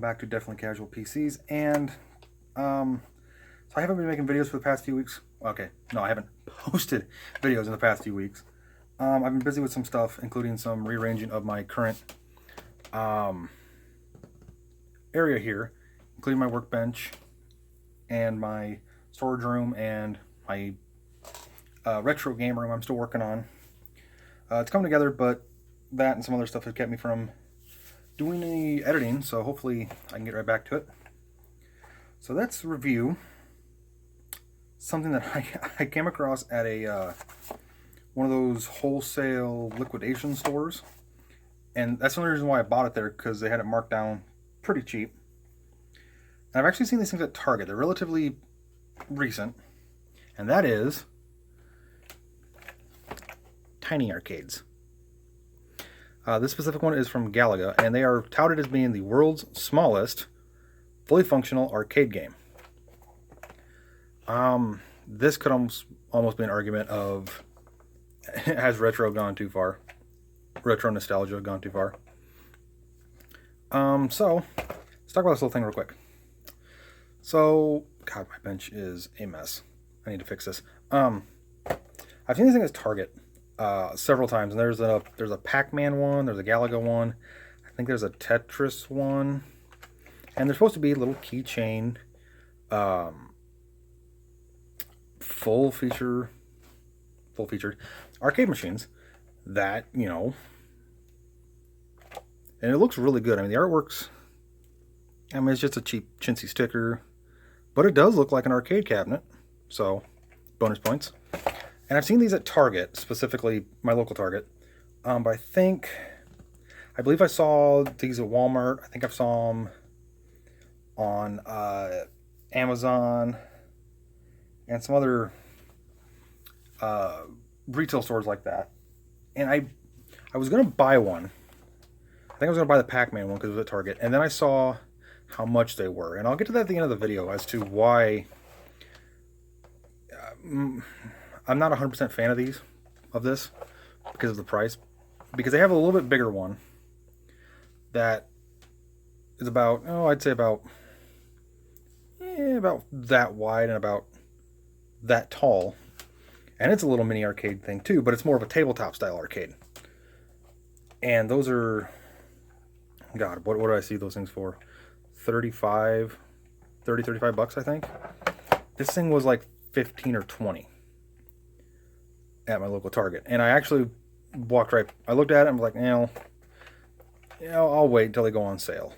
back to Definitely Casual PCs, and so I haven't been making videos for the past few weeks. Okay, no, I haven't posted videos in the past few weeks. I've been busy with some stuff, including some rearranging of my current area here, including my workbench and my storage room and my retro game room I'm still working on. It's coming together, but that and some other stuff has kept me from doing any editing, so hopefully I can get right back to it. So let's review something that I came across at a one of those wholesale liquidation stores, and that's the only reason why I bought it there, because they had it marked down pretty cheap. And I've actually seen these things at Target. They're relatively recent, and that is TinyArcades. This specific one is from Galaga, and they are touted as being the world's smallest, fully functional arcade game. This could almost be an argument of, has retro gone too far? Retro nostalgia gone too far? So, let's talk about this little thing real quick. So, God, my bench is a mess. I need to fix this. I've seen this thing at Target several times, and there's a Pac-Man one, there's a Galaga one, I think there's a Tetris one, and there's supposed to be little keychain, full featured arcade machines that, you know, and it looks really good. I mean, the artwork's, I mean, it's just a cheap chintzy sticker, but it does look like an arcade cabinet, so bonus points. And I've seen these at Target, specifically my local Target, but I believe I saw these at Walmart. I think I saw them on Amazon and some other retail stores like that. And I was going to buy one. I think I was going to buy the Pac-Man one because it was at Target. And then I saw how much they were. And I'll get to that at the end of the video as to why I'm not 100% fan of this because of the price. Because they have a little bit bigger one that is about, I'd say about that wide and about that tall. And it's a little mini arcade thing too, but it's more of a tabletop style arcade. And those are, God, what did I see those things for? 35 bucks, I think. This thing was like 15 or 20 at my local Target. And I actually I looked at it and was like, I'll wait until they go on sale.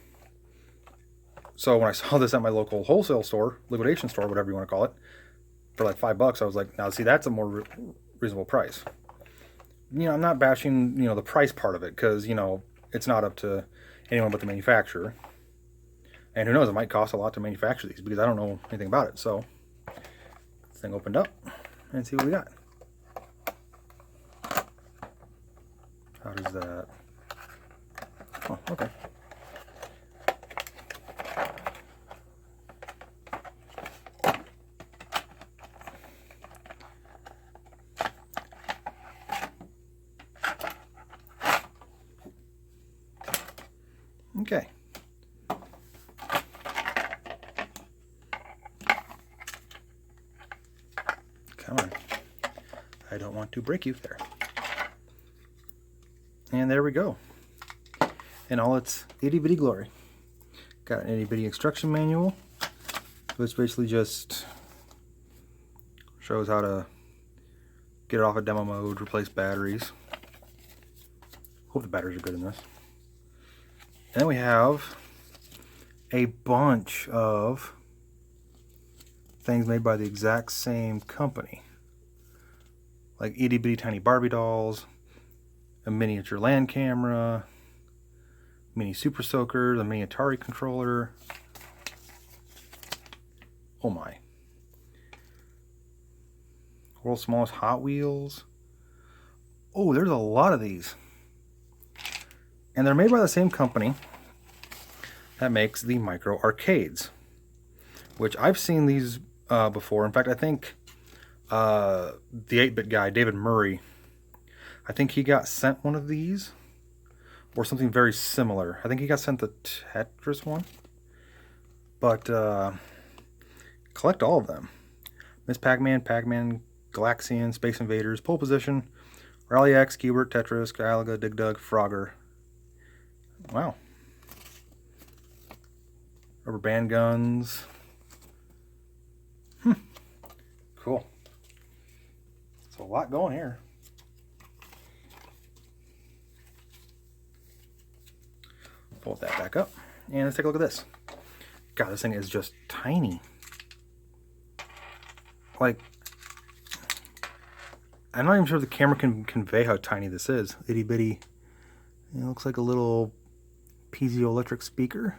So when I saw this at my local wholesale store, liquidation store, whatever you want to call it, for like $5, I was like, now see, that's a more reasonable price. I'm not bashing, the price part of it, because, it's not up to anyone but the manufacturer. And who knows, it might cost a lot to manufacture these, because I don't know anything about it. So, this thing opened up, and see what we got. How does that... Oh, okay. Okay. Come on. I don't want to break you there. And there we go. In all its itty bitty glory. Got an itty bitty instruction manual, which basically just shows how to get it off of demo mode, replace batteries. Hope the batteries are good in this. And then we have a bunch of things made by the exact same company. Like itty bitty tiny Barbie dolls, a miniature LAN camera, mini Super Soaker, the mini Atari controller. Oh my. World's smallest Hot Wheels. Oh, there's a lot of these. And they're made by the same company that makes the micro arcades, which I've seen these before. In fact, I think the 8-bit guy, David Murray, I think he got sent one of these or something very similar. I think he got sent the Tetris one. But collect all of them. Miss Pac-Man, Pac-Man, Galaxian, Space Invaders, Pole Position, Rally X, Keyword, Tetris, Galaga, Dig Dug, Frogger. Wow. Rubber band guns. Cool. So a lot going here. Fold that back up. And let's take a look at this. God, this thing is just tiny. Like, I'm not even sure if the camera can convey how tiny this is. Itty bitty. It looks like a little piezoelectric speaker.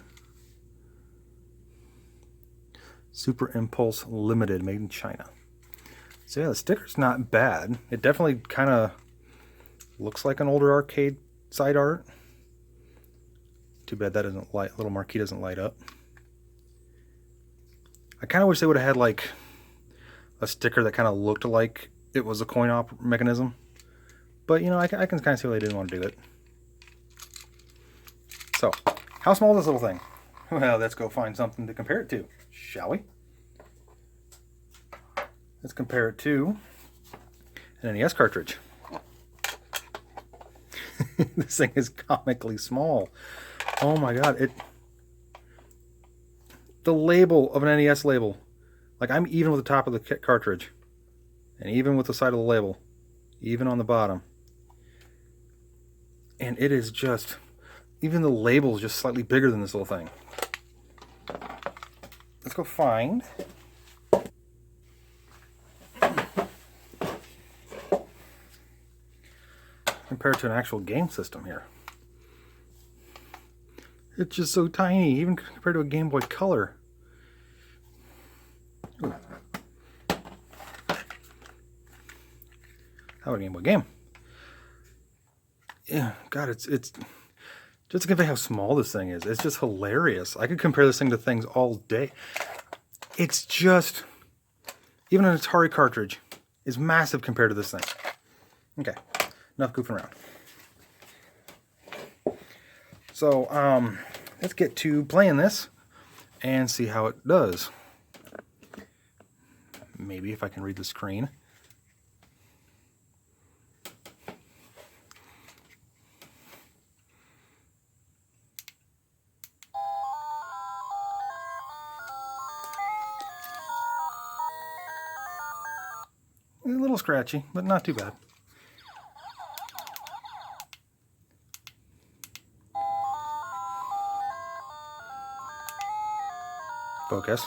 Super Impulse Limited, made in China. So yeah, the sticker's not bad. It definitely kind of looks like an older arcade side art. Too bad that doesn't light. Little marquee doesn't light up. I kind of wish they would have had like a sticker that kind of looked like it was a coin op mechanism. But you know, I can kind of see why they didn't want to do it. So, how small is this little thing? Well, let's go find something to compare it to, shall we? Let's compare it to an NES cartridge. This thing is comically small. Oh my god, the label of an NES label. Like, I'm even with the top of the cartridge. And even with the side of the label. Even on the bottom. And it is just, even the label is just slightly bigger than this little thing. Let's go find. Compare it to an actual game system here. It's just so tiny, even compared to a Game Boy Color. Ooh. How about a Game Boy game? Yeah, God, it's just to convey how small this thing is. It's just hilarious. I could compare this thing to things all day. It's just, even an Atari cartridge is massive compared to this thing. Okay, enough goofing around. So, let's get to playing this and see how it does. Maybe if I can read the screen. A little scratchy, but not too bad. Focus.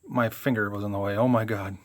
My finger was in the way. Oh my god.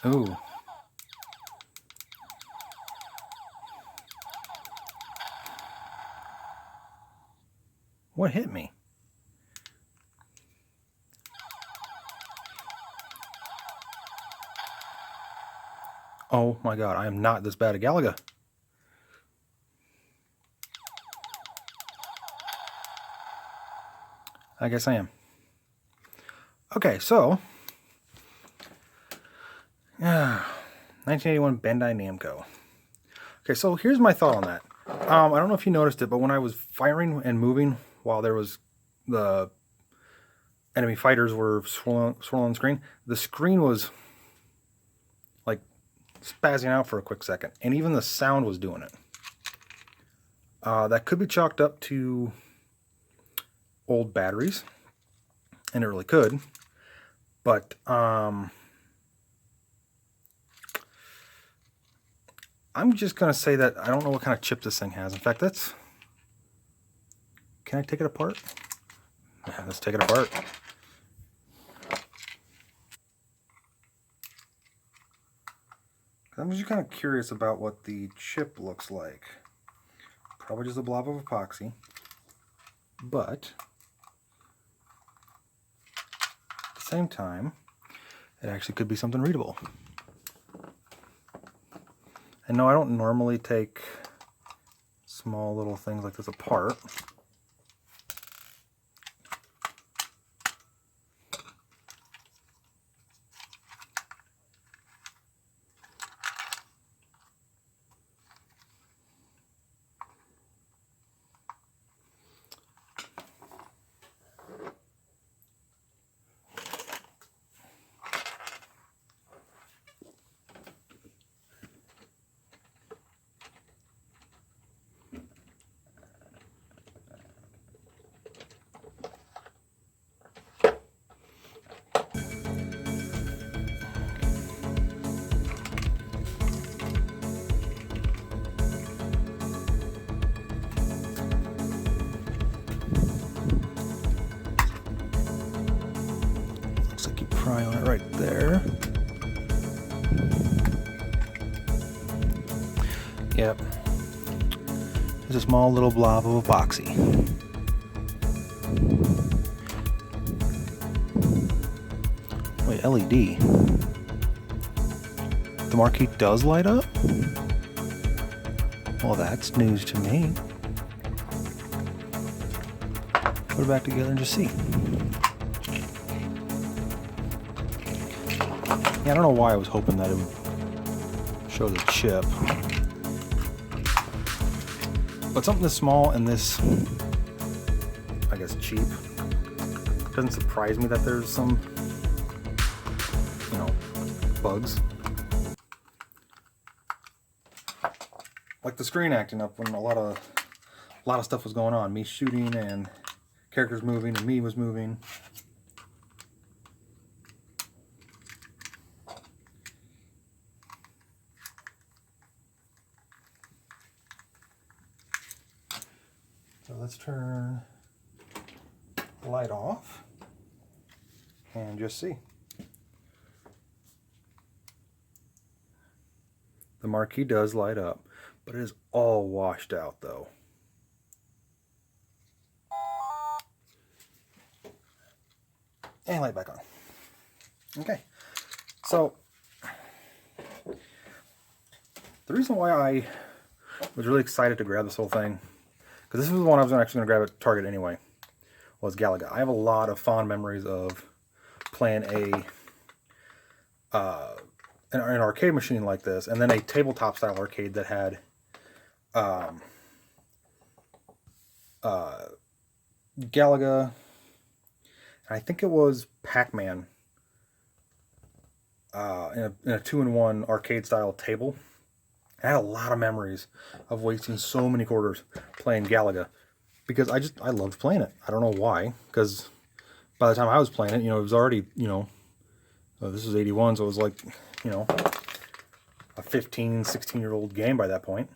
Ooh. What hit me? Oh my god, I am not this bad at Galaga. I guess I am. Okay, so 1981 Bandai Namco. Okay, so here's my thought on that. I don't know if you noticed it, but when I was firing and moving while there was the enemy fighters were swirling on the screen, the screen was like spazzing out for a quick second, and even the sound was doing it. That could be chalked up to old batteries, and it really could. But I'm just going to say that I don't know what kind of chip this thing has. In fact, that's... Can I take it apart? Yeah, let's take it apart. I'm just kind of curious about what the chip looks like. Probably just a blob of epoxy. But at the same time, it actually could be something readable. And no, I don't normally take small little things like this apart. Looks like you pry on it right there. Yep. There's a small little blob of epoxy. Wait, LED. The marquee does light up? Well, that's news to me. Put it back together and just see. Yeah, I don't know why I was hoping that it would show the chip. But something this small and this, I guess, cheap, doesn't surprise me that there's some, bugs. Like the screen acting up when a lot of stuff was going on. Me shooting and characters moving and me was moving. So let's turn the light off and just see. The marquee does light up, but it is all washed out though. And light back on. Okay, so the reason why I was really excited to grab this whole thing, because this was the one I was actually going to grab at Target anyway, was Galaga. I have a lot of fond memories of playing an arcade machine like this, and then a tabletop style arcade that had Galaga. I think it was Pac-Man in a 2-in-1 arcade style table. I had a lot of memories of wasting so many quarters playing Galaga because I loved playing it. I don't know why, because by the time I was playing it, it was already, this was 81, so it was like, a 15, 16-year-old game by that point.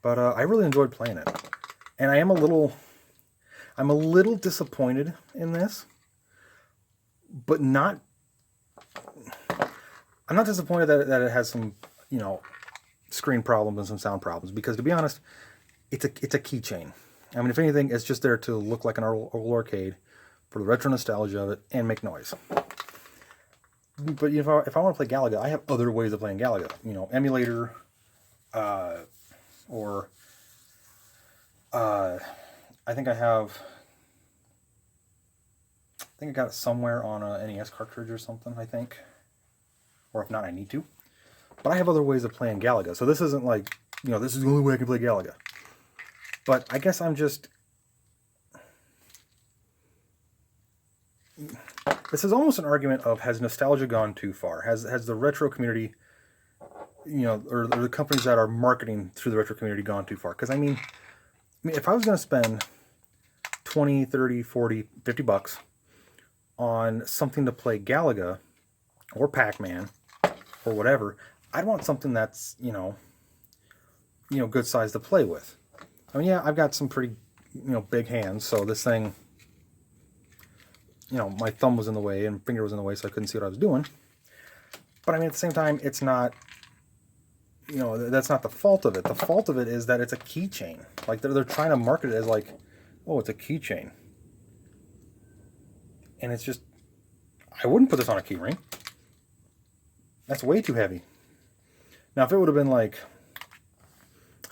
But I really enjoyed playing it. And I'm a little disappointed in this, but I'm not disappointed that it has some, screen problems and some sound problems, because to be honest, it's a keychain. I mean, if anything, it's just there to look like an old arcade for the retro nostalgia of it and make noise. But if I want to play Galaga, I have other ways of playing Galaga. Emulator, or I think I got it somewhere on a NES cartridge or something, I think. Or if not, I need to. But I have other ways of playing Galaga. So this isn't like, this is the only way I can play Galaga. But I guess I'm just... This is almost an argument of, has nostalgia gone too far? Has the retro community or the companies that are marketing through the retro community gone too far. Because I mean, if I was going to spend 20, 30, 40, 50 bucks on something to play Galaga or Pac-Man or whatever, I'd want something that's, good size to play with. I mean, yeah, I've got some pretty, big hands, so this thing, my thumb was in the way and finger was in the way, so I couldn't see what I was doing. But I mean, at the same time, it's not, that's not the fault of it. The fault of it is that it's a keychain. Like, they're trying to market it as like, oh, it's a keychain. And it's just, I wouldn't put this on a key ring. That's way too heavy. Now, if it would have been like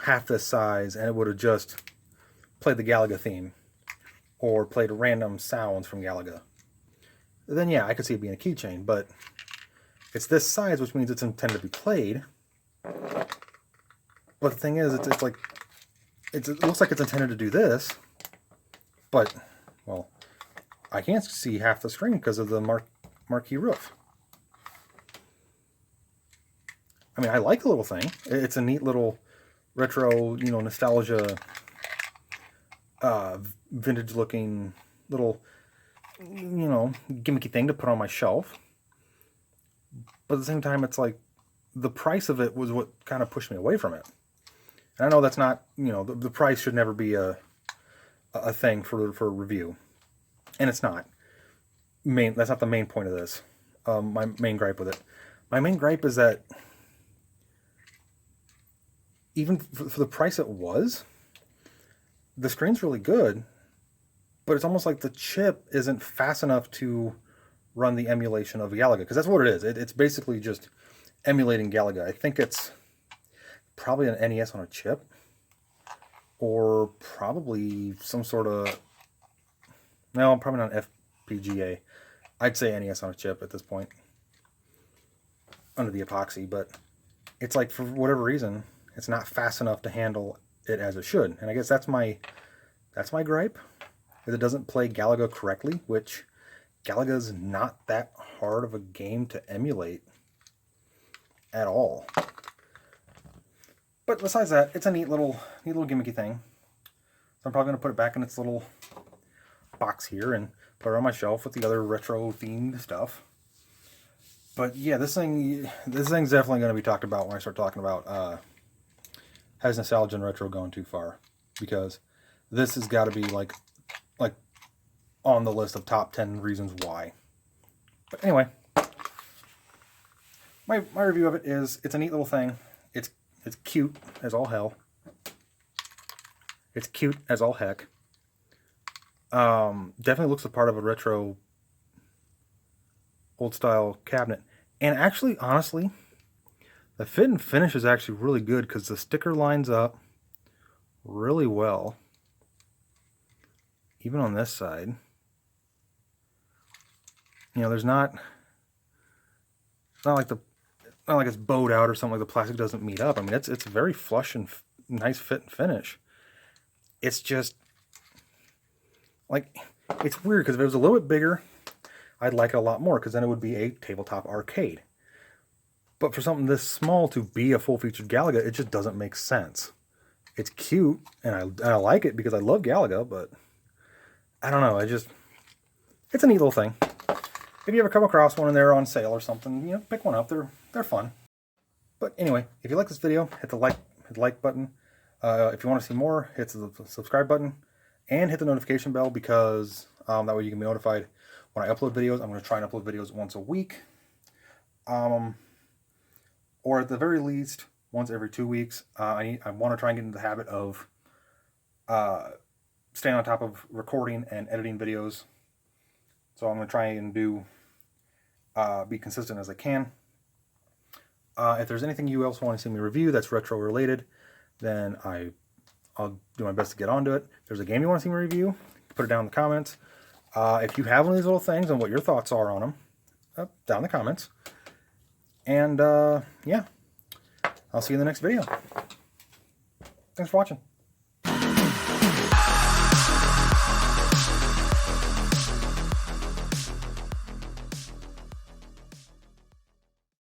half this size and it would have just played the Galaga theme or played random sounds from Galaga, then yeah, I could see it being a keychain. But it's this size, which means it's intended to be played. But the thing is, it's like, it looks like it's intended to do this, but, well, I can't see half the screen because of the marquee roof. I mean, I like the little thing. It's a neat little retro, nostalgia, vintage-looking little, gimmicky thing to put on my shelf. But at the same time, it's like, the price of it was what kind of pushed me away from it. And I know that's not, the price should never be a thing for review. And it's not. That's not the main point of this. My main gripe with it. My main gripe is that even for the price it was, the screen's really good, but it's almost like the chip isn't fast enough to run the emulation of Galaga, because that's what it is. It's basically just emulating Galaga. I think it's probably an NES on a chip, or probably some sort of, no, probably not an FPGA. I'd say NES on a chip at this point, under the epoxy, but it's like, for whatever reason, it's not fast enough to handle it as it should. And I guess that's my gripe, is it doesn't play Galaga correctly, which Galaga's not that hard of a game to emulate at all. But besides that, it's a neat little gimmicky thing. So I'm probably going to put it back in its little box here and put it on my shelf with the other retro themed stuff. But yeah, this thing's definitely going to be talked about when I start talking about has nostalgia and retro gone too far, because this has got to be like on the list of top 10 reasons why. But anyway, my review of it is, it's a neat little thing. It's cute as all hell. It's cute as all heck. Definitely looks a part of a retro old style cabinet. And actually, honestly, the fit and finish is actually really good, because the sticker lines up really well. Even on this side. There's not like it's bowed out or something, like the plastic doesn't meet up. I mean, it's very flush and nice fit and finish. It's just like, it's weird, because if it was a little bit bigger, I'd like it a lot more, because then it would be a tabletop arcade. But for something this small to be a full-featured Galaga, it just doesn't make sense. It's cute, and I like it because I love Galaga, but I don't know, it's a neat little thing. If you ever come across one and they're on sale or something, pick one up. They're fun. But anyway, if you like this video, hit the like button. If you want to see more, hit the subscribe button and hit the notification bell, because that way you can be notified when I upload videos. I'm going to try and upload videos once a week, or at the very least once every 2 weeks. I want to try and get into the habit of staying on top of recording and editing videos. So I'm going to try and be consistent as I can. If there's anything you else want to see me review that's retro related, then I'll do my best to get onto it. If there's a game you want to see me review, put it down in the comments. If you have one of these little things and what your thoughts are on them, down in the comments. And yeah, I'll see you in the next video. Thanks for watching.